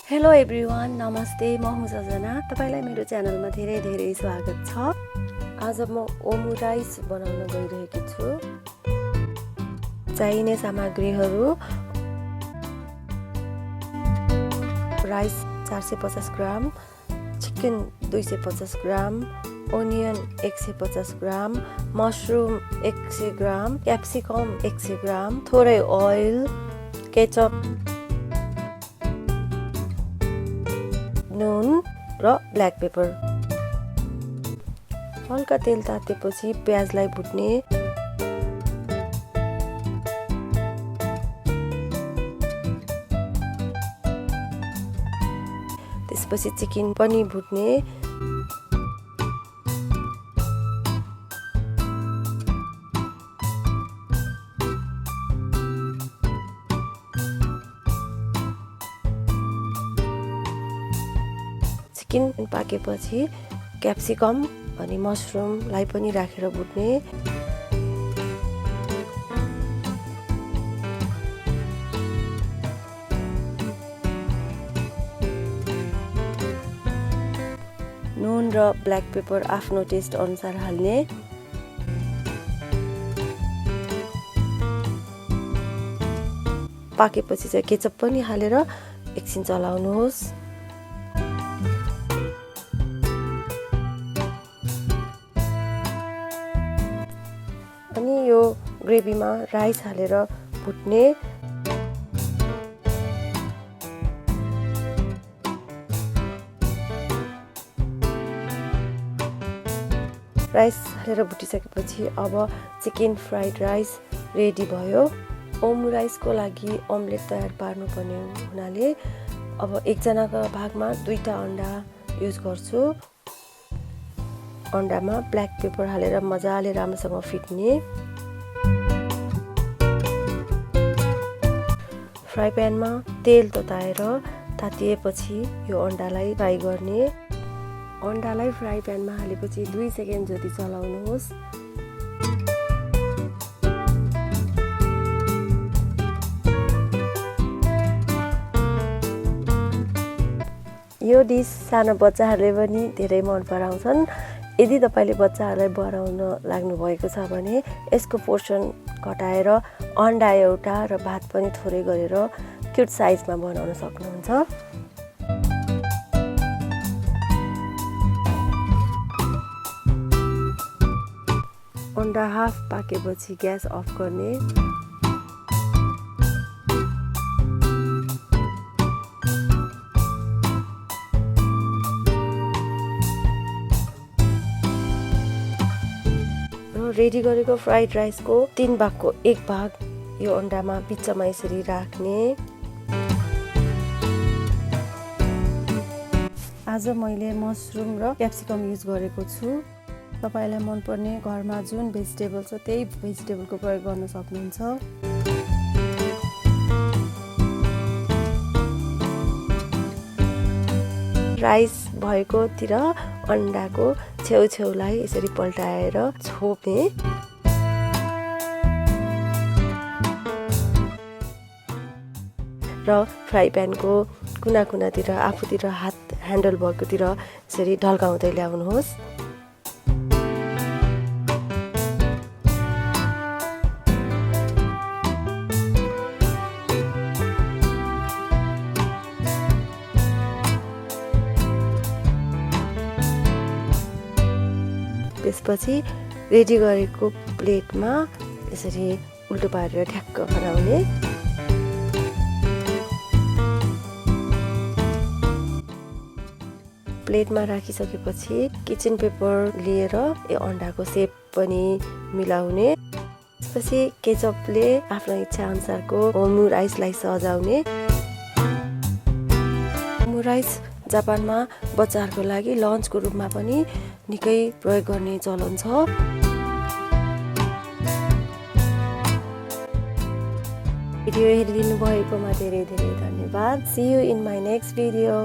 Hello everyone, नमस्ते। म हुँ सजना। तपाईलाई मेरो च्यानलमा धेरै धेरै स्वागत छ। आज म ओमुराइस बनाउन गइरहेकी छु। चाहिने सामग्रीहरू: राइस 450 ग्राम, चिकन 250 ग्राम, ओनियन 150 ग्राम, मशरूम 100 ग्राम, क्याप्सिकम 100 ग्राम, थोरै ओइल, केचप, नुन र ब्ल्याक पेपर। हल्का तेल तातेपछि प्याजलाई भुट्ने। त्यसपछि चिकन पनि भुट्ने। चिकन पाकेपछि क्याप्सिकम अनि मशरूमलाई पनि राखेर भुट्ने। नुन र ब्ल्याक पेपर आफ्नो टेस्ट अनुसार हाल्ने। पाकेपछि चाहिँ केचप पनि हालेर एकछिन चलाउनुहोस्। अनि यो ग्रेभीमा राइस हालेर भुट्ने। राइस हालेर भुटिसकेपछि अब चिकन फ्राइड राइस रेडी भयो। ओमुराइसको लागि अमलेट तयार पार्नुपर्ने हुनाले अब एकजनाको भागमा 2टा अन्डा युज गर्छु। अन्डामा ब्ल्याक पेपर हालेर मजाले राम्रोसँग फिट्ने। फ्राई प्यानमा तेल तताएर तातिएपछि यो अन्डालाई फ्राई गर्ने। अन्डालाई फ्राई प्यानमा हालेपछि 2 सेकेन्ड जति चलाउनुहोस्। यो डिस सानो बच्चाहरूले पनि धेरै मन पराउँछन्। यदि तपाईले बच्चाहरूलाई बनाउन लाग्नु भएको छ भने यसको पोर्सन घटाएर अन्डा एउटा र भात पनि थोरै गरेर क्युट साइजमा बनाउन सक्नुहुन्छ। अन्डा हाफ पाकेपछि ग्यास अफ गर्ने। रेडी गरेको फ्राइड राइसको 3 भागको 1 भाग यो अन्डामा बिचमा यसरी राख्ने। आज मैले मशरूम र क्याप्सिकम युज गरेको छु। तपाईलाई मनपर्ने घरमा जुन भेजिटेबल छ त्यही भेजिटेबलको प्रयोग गर्न सक्नुहुन्छ। राइस भएकोतिर अन्डाको छेउछेउलाई यसरी पल्टाएर छोप्ने। र फ्राई प्यानको कुनातिर आफूतिर हात ह्यान्डल भएकोतिर यसरी ढल्काउँदै ल्याउनुहोस्। त्यसपछि रेडी गरेको प्लेटमा यसरी उल्टो पारेर ठ्याक्क बनाउने। प्लेटमा राखिसकेपछि किचन पेपर लिएर यो अन्डाको सेप पनि मिलाउने। त्यसपछि केचपले आफ्नो इच्छा अनुसारको ओमुराइसलाई सजाउने। ओमुराइस जापानमा बच्चाहरूको लागि लन्चको रूपमा पनि निकै प्रयोग गर्ने चलन छ। भिडियो हेरिदिनु भएकोमा धेरै धेरै धन्यवाद। See you in my next video.